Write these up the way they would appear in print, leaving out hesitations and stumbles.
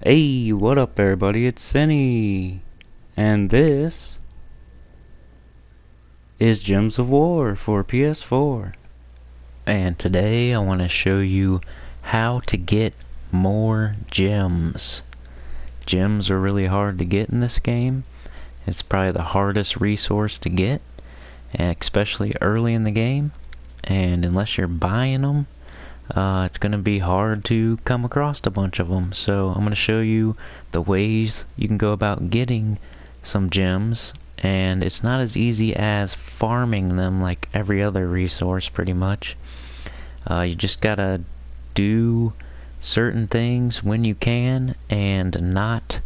Hey, what up everybody? It's Cinny, and this is Gems of War for PS4. And today I want to show you how to get more gems. Gems are really hard to get in this game. It's probably the hardest resource to get, especially early in the game. And unless you're buying them, it's going to be hard to come across a bunch of them. So I'm going to show you the ways you can go about getting some gems, and it's not as easy as farming them like every other resource pretty much. You just gotta do certain things when you can and not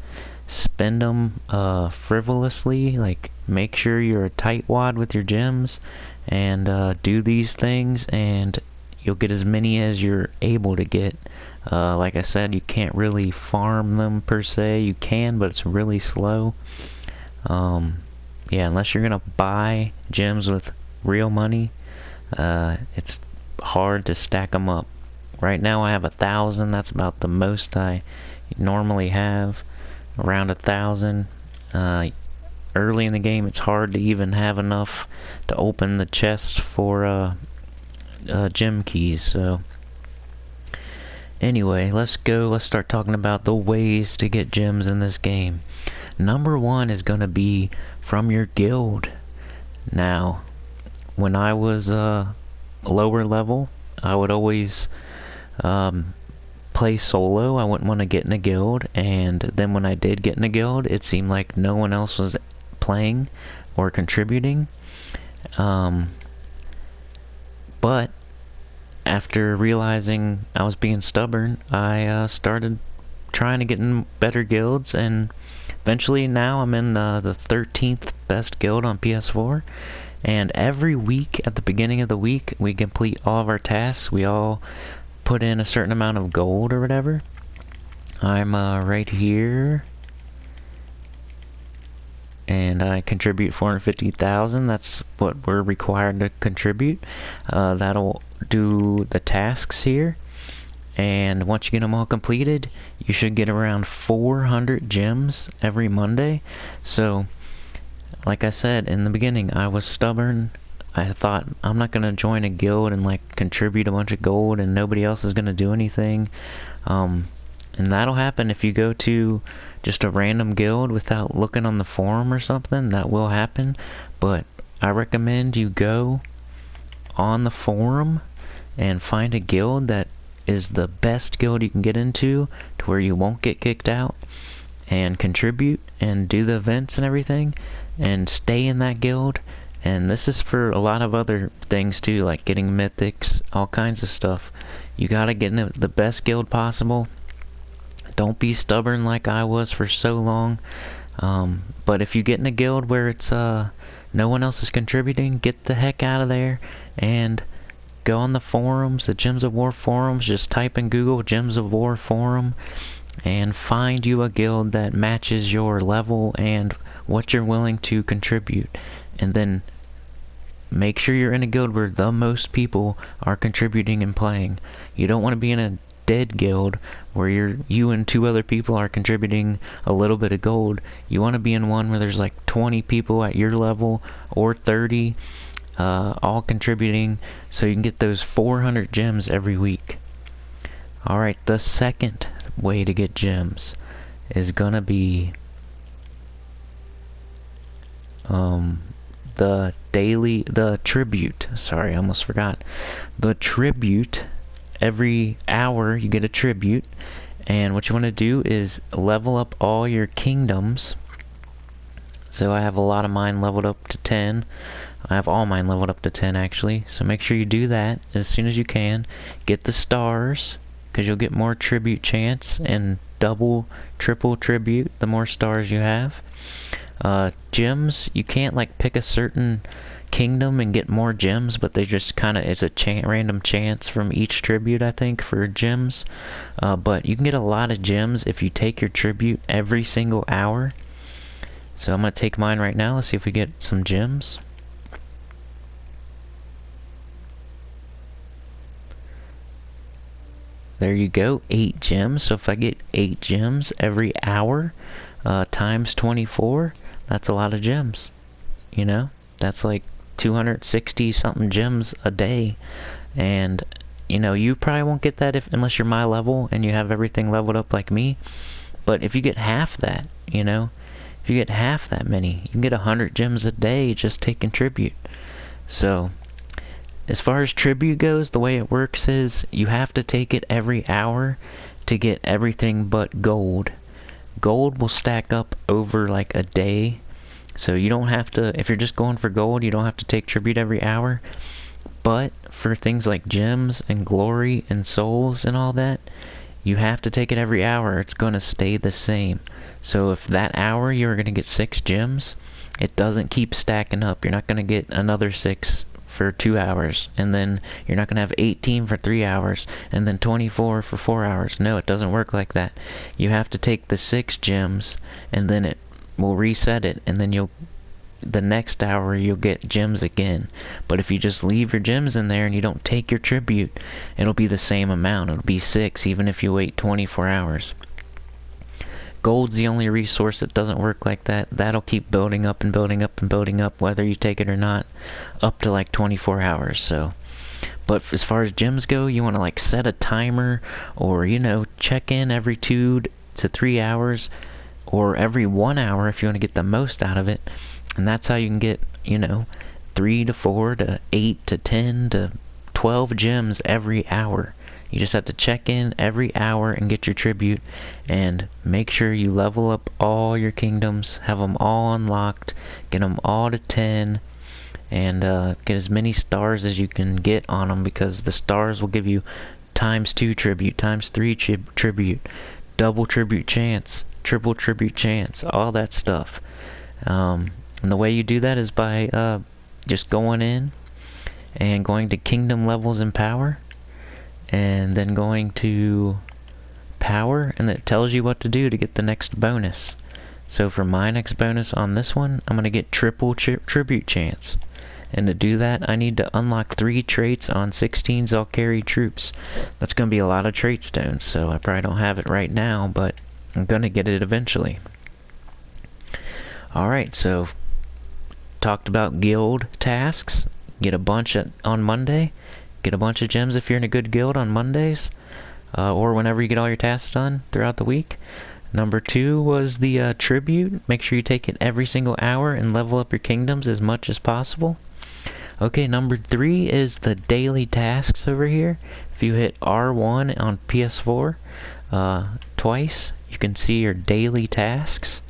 spend them frivolously. Like, make sure you're a tightwad with your gems and do these things, and you'll get as many as you're able to get. Like I said, you can't really farm them per se. You can, but it's really slow. Yeah, unless you're gonna buy gems with real money, it's hard to stack them up. Right now I have 1,000. That's about the most I normally have, around 1,000. Early in the game it's hard to even have enough to open the chest for gem keys. So anyway, let's start talking about the ways to get gems in this game. Number one is gonna be from your guild. Now, when I was lower level, I would always play solo. I wouldn't want to get in a guild, and then when I did get in a guild, it seemed like no one else was playing or contributing. But after realizing I was being stubborn, I started trying to get in better guilds, and eventually now I'm in the 13th best guild on PS4. And every week, at the beginning of the week, we complete all of our tasks. We all put in a certain amount of gold or whatever. I'm right here, and I contribute 450,000. That's what we're required to contribute. That'll do the tasks here, and once you get them all completed, you should get around 400 gems every Monday. So, like I said in the beginning, I was stubborn. I thought, I'm not gonna join a guild and like contribute a bunch of gold and nobody else is gonna do anything. And that'll happen if you go to just a random guild without looking on the forum or something. That will happen, but I recommend you go on the forum and find a guild that is the best guild you can get into, to where you won't get kicked out, and contribute and do the events and everything, and stay in that guild. And this is for a lot of other things too, like getting mythics, all kinds of stuff. You gotta get in the best guild possible. Don't be stubborn like I was for so long. But if you get in a guild where it's no one else is contributing, get the heck out of there and go on the forums, the Gems of War forums. Just type in Google Gems of War forum and find you a guild that matches your level and what you're willing to contribute. And then make sure you're in a guild where the most people are contributing and playing. You don't want to be in a dead guild where you and two other people are contributing a little bit of gold. You want to be in one where there's like 20 people at your level, or 30, all contributing, so you can get those 400 gems every week. Alright, the second way to get gems is gonna be the tribute. Sorry, I almost forgot. The tribute. Every hour you get a tribute, and what you want to do is level up all your kingdoms. So I have a lot of mine leveled up to 10. I have all mine leveled up to 10 actually. So make sure you do that as soon as you can. Get the stars, because you'll get more tribute chance, and double, triple tribute the more stars you have. Gems, you can't like pick a certain kingdom and get more gems, but they just kind of, it's a random chance from each tribute, I think, for gems. But you can get a lot of gems if you take your tribute every single hour. So I'm going to take mine right now. Let's see if we get some gems. there you go, 8 gems. So if I get 8 gems every hour, times 24, that's a lot of gems. You know, that's like 260 something gems a day. And you know, you probably won't get that unless you're my level and you have everything leveled up like me. But if you get half that, you know, if you get half that many, you can get 100 gems a day just taking tribute. So as far as tribute goes, the way it works is you have to take it every hour to get everything but gold. Gold will stack up over like a day. So you don't have to, if you're just going for gold, you don't have to take tribute every hour. But for things like gems and glory and souls and all that, you have to take it every hour. It's going to stay the same. So if that hour you're going to get 6 gems, it doesn't keep stacking up. You're not going to get another 6 for 2 hours, and then you're not going to have 18 for 3 hours, and then 24 for 4 hours. No, it doesn't work like that. You have to take the 6 gems, and then it will reset it, and then the next hour you'll get gems again. But if you just leave your gems in there and you don't take your tribute, it'll be the same amount. It'll be 6 even if you wait 24 hours. Gold's the only resource that doesn't work like that. That'll keep building up and building up and building up whether you take it or not, up to like 24 hours. So, but as far as gems go, you want to like set a timer, or you know, check in every 2 to 3 hours, or every 1 hour if you want to get the most out of it. And that's how you can get, you know, 3 to 4 to 8 to 10 to 12 gems every hour. You just have to check in every hour and get your tribute, and make sure you level up all your kingdoms, have them all unlocked, get them all to 10, and get as many stars as you can get on them, because the stars will give you times 2 tribute, times 3 tribute, double tribute chance, triple tribute chance, all that stuff. And the way you do that is by just going in and going to kingdom levels and power, and then going to power, and it tells you what to do to get the next bonus. So for my next bonus on this one, I'm going to get triple tribute chance. And to do that, I need to unlock 3 traits on 16 Zalkari troops. That's going to be a lot of trait stones, so I probably don't have it right now, but I'm going to get it eventually. Alright, so talked about guild tasks. Get a bunch on Monday. Get a bunch of gems if you're in a good guild on Mondays, or whenever you get all your tasks done throughout the week. Number 2 was the tribute. Make sure you take it every single hour and level up your kingdoms as much as possible. Okay, number 3 is the daily tasks over here. If you hit R1 on PS4 twice, you can see your daily tasks.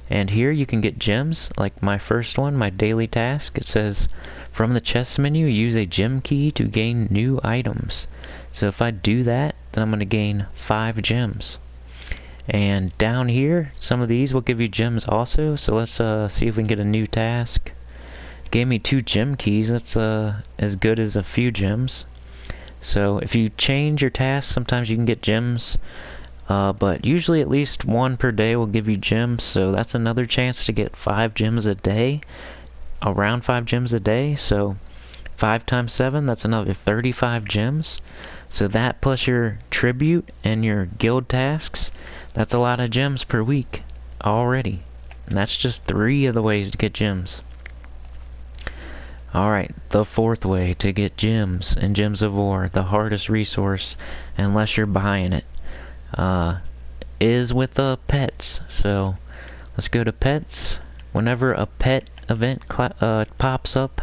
And here you can get gems, like my first one, my daily task. It says, from the chest menu, use a gem key to gain new items. So if I do that, then I'm going to gain 5 gems. And down here, some of these will give you gems also. So let's see if we can get a new task. It gave me 2 gem keys. That's as good as a few gems. So if you change your tasks, sometimes you can get gems. But usually at least 1 per day will give you gems, so that's another chance to get 5 gems a day, around 5 gems a day. So 5 times 7, that's another 35 gems. So that plus your tribute and your guild tasks, that's a lot of gems per week already. And that's just 3 of the ways to get gems. Alright, the 4th way to get gems and gems of war, the hardest resource unless you're buying it, is with the pets. So let's go to pets. Whenever a pet event pops up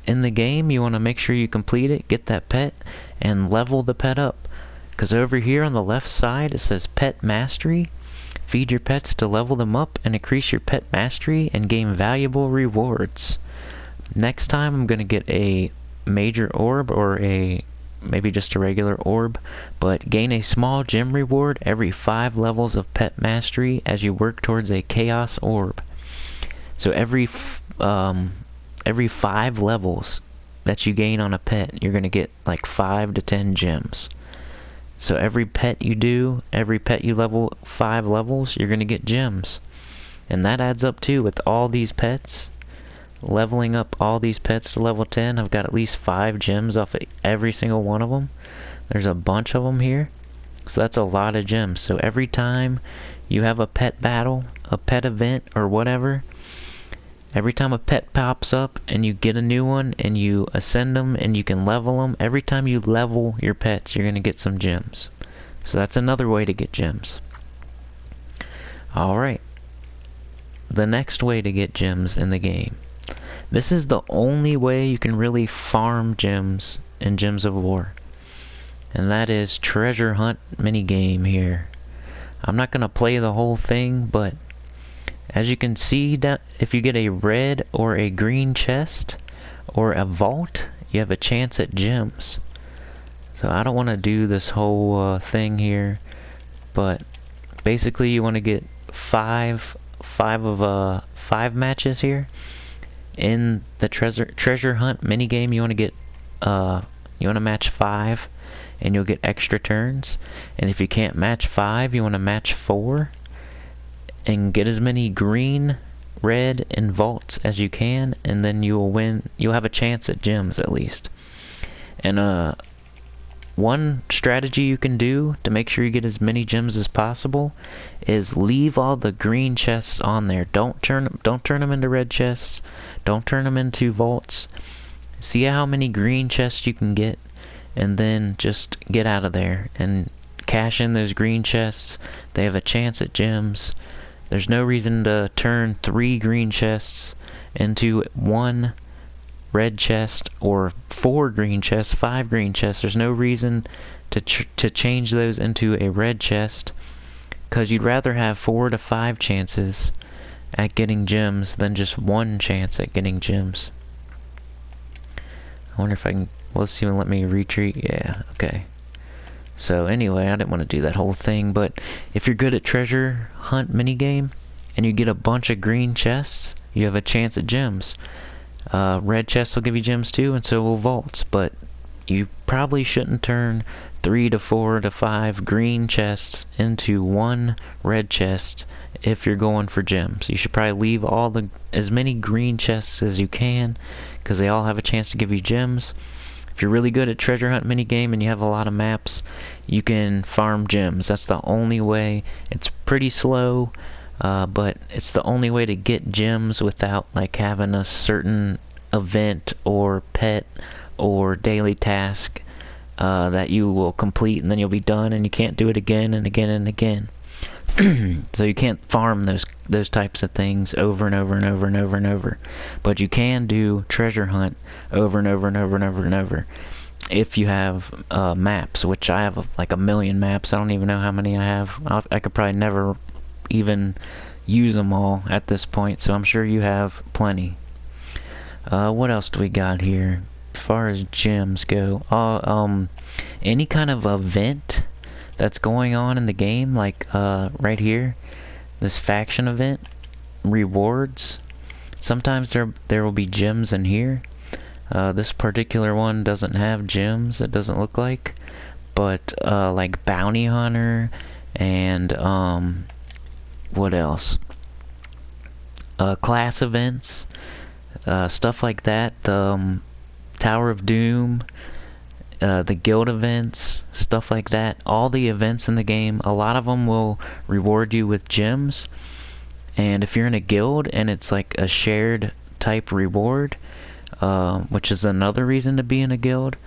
in the game, you want to make sure you complete it, get that pet, and level the pet up. Because over here on the left side it says pet mastery. Feed your pets to level them up and increase your pet mastery and gain valuable rewards. Next time I'm going to get a major orb, or maybe just a regular orb, but gain a small gem reward every 5 levels of pet mastery as you work towards a chaos orb. So every 5 levels that you gain on a pet, you're going to get like 5 to 10 gems. So every pet you level 5 levels, you're going to get gems. And that adds up too with all these pets. leveling up all these pets to level 10. I've got at least 5 gems off of every single one of them. There's a bunch of them here. So that's a lot of gems. So every time you have a pet battle, a pet event, or whatever, every time a pet pops up and you get a new one and you ascend them and you can level them, every time you level your pets, you're going to get some gems. So that's another way to get gems. Alright. The next way to get gems in the game. This is the only way you can really farm gems in Gems of War. And that is treasure hunt minigame here. I'm not going to play the whole thing, but as you can see, if you get a red or a green chest or a vault, you have a chance at gems. So I don't want to do this whole thing here, but basically you want to get five matches here in the treasure hunt minigame. You want to get you want to match 5 and you'll get extra turns, and if you can't match 5, you want to match 4 and get as many green, red, and vaults as you can, and then you will win. You'll have a chance at gems at least. And one strategy you can do to make sure you get as many gems as possible is leave all the green chests on there. Don't turn them into red chests. Don't turn them into vaults. See how many green chests you can get, and then just get out of there and cash in those green chests. They have a chance at gems. There's no reason to turn 3 green chests into 1 red chest, or 4 green chests, 5 green chests. There's no reason to change those into a red chest, because you'd rather have 4 to 5 chances at getting gems than just 1 chance at getting gems. I wonder if I can... Let's see, let me retreat. Yeah, okay. So anyway, I didn't want to do that whole thing, but if you're good at treasure hunt minigame and you get a bunch of green chests, you have a chance at gems. Red chests will give you gems too, and so will vaults, but you probably shouldn't turn 3 to 4 to 5 green chests into 1 red chest if you're going for gems. You should probably leave as many green chests as you can, because they all have a chance to give you gems. If you're really good at treasure hunt minigame and you have a lot of maps, you can farm gems. That's the only way. It's pretty slow, but it's the only way to get gems without like having a certain event or pet or daily task that you will complete and then you'll be done and you can't do it again and again and again. So you can't farm those types of things over and over and over and over and over, but you can do treasure hunt over and over and over and over and over if you have maps, which I have like 1,000,000 maps. I don't even know how many I have. I could probably never even use them all at this point, so I'm sure you have plenty. What else do we got here as far as gems go? Any kind of event that's going on in the game, like right here, this faction event, rewards. Sometimes there will be gems in here. This particular one doesn't have gems, it doesn't look like, but like bounty hunter and what else? Class events, stuff like that. Tower of Doom. The guild events, stuff like that. All the events in the game, a lot of them will reward you with gems. And if you're in a guild and it's like a shared type reward, which is another reason to be in a guild,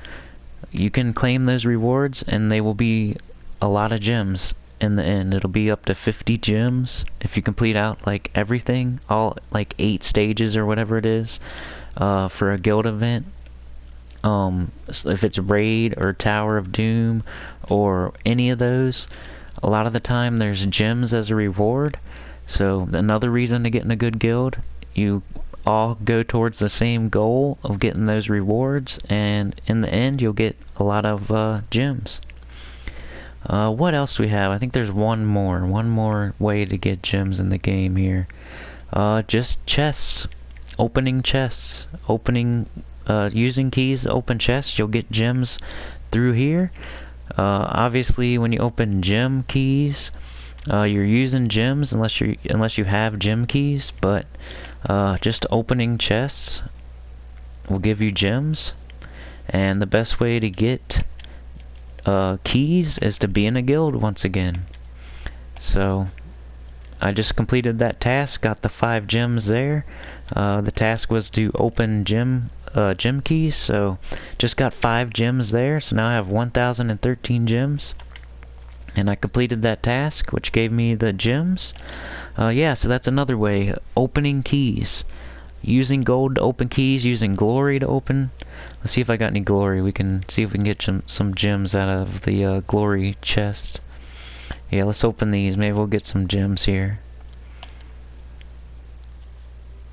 you can claim those rewards and they will be a lot of gems in the end. It'll be up to 50 gems if you complete out like everything, all like 8 stages or whatever it is, for a guild event. If it's Raid or Tower of Doom or any of those, a lot of the time there's gems as a reward. So another reason to get in a good guild, you all go towards the same goal of getting those rewards, and in the end you'll get a lot of gems. What else do we have? I think there's one more way to get gems in the game here. Just chests. Opening chests. Using keys to open chests, you'll get gems through here. Obviously, when you open gem keys, You're using gems unless you have gem keys, but just opening chests will give you gems. And the best way to get keys is to be in a guild once again. So I just completed that task, got the 5 gems there. The task was to open gem keys, so just got 5 gems there. So now I have 1,013 gems, and I completed that task, which gave me the gems. Yeah, so that's another way, opening keys. Using gold to open keys, using glory to open. Let's see if I got any glory. We can see if we can get some gems out of the glory chest. Yeah, let's open these. Maybe we'll get some gems here.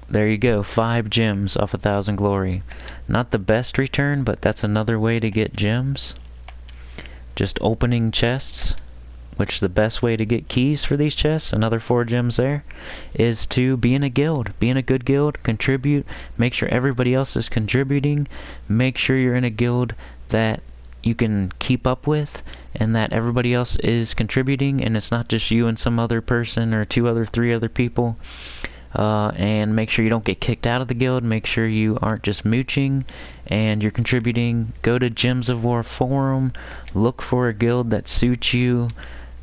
There you go, 5 gems off 1,000 glory. Not the best return, but that's another way to get gems. Just opening chests, which is the best way to get keys for these chests, another 4 gems there, is to be in a guild. Be in a good guild, contribute, make sure everybody else is contributing, make sure you're in a guild that you can keep up with, and that everybody else is contributing, and it's not just you and some other person or 3 other people. And make sure you don't get kicked out of the guild. Make sure you aren't just mooching and you're contributing. Go to Gems of War forum, look for a guild that suits you,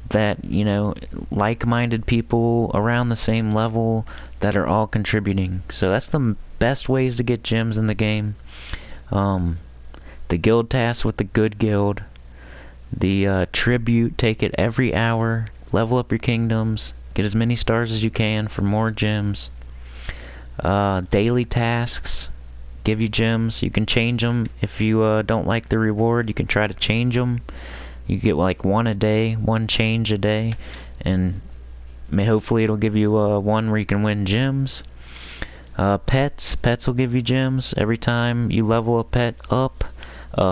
that, you know, like-minded people around the same level that are all contributing. So that's the best ways to get gems in the game. The guild task with the good guild, the tribute, take it every hour, level up your kingdoms, get as many stars as you can for more gems. Daily tasks give you gems. You can change them if you don't like the reward. You can try to change them. You get like 1 a day, 1 change a day, and hopefully it'll give you one where you can win gems. Pets will give you gems. Every time you level a pet up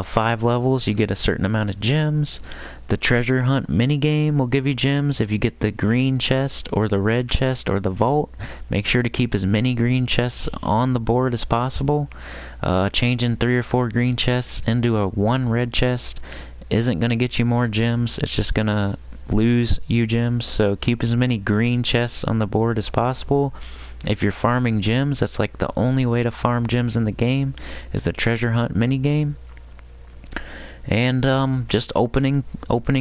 5 levels, you get a certain amount of gems. The treasure hunt minigame will give you gems. If you get the green chest or the red chest or the vault, make sure to keep as many green chests on the board as possible. Changing 3 or 4 green chests into a 1 red chest isn't going to get you more gems. It's just going to lose you gems. So keep as many green chests on the board as possible. If you're farming gems, that's like the only way to farm gems in the game, is the treasure hunt minigame. And just opening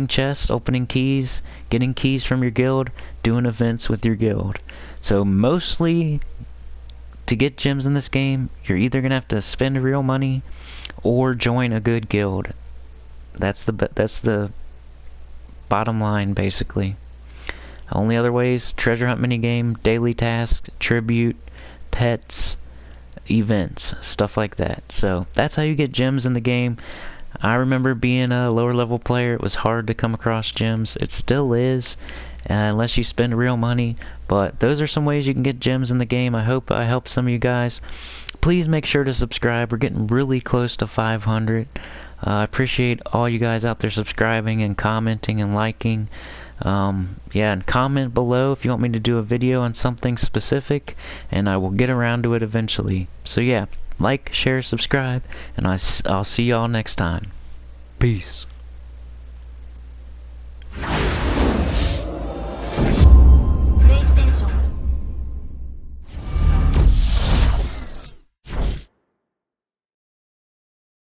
chests, opening keys, getting keys from your guild, doing events with your guild. So mostly, to get gems in this game, you're either gonna have to spend real money or join a good guild. That's the bottom line, basically. Only other ways: treasure hunt minigame, daily tasks, tribute, pets, events, stuff like that. So that's how you get gems in the game. I remember being a lower level player, it was hard to come across gems. It still is, unless you spend real money. But those are some ways you can get gems in the game. I hope I helped some of you guys. Please make sure to subscribe. We're getting really close to 500. I appreciate all you guys out there subscribing and commenting and liking. Yeah, and comment below if you want me to do a video on something specific, and I will get around to it eventually. So yeah, like, share, subscribe, and I'll see y'all next time. Peace.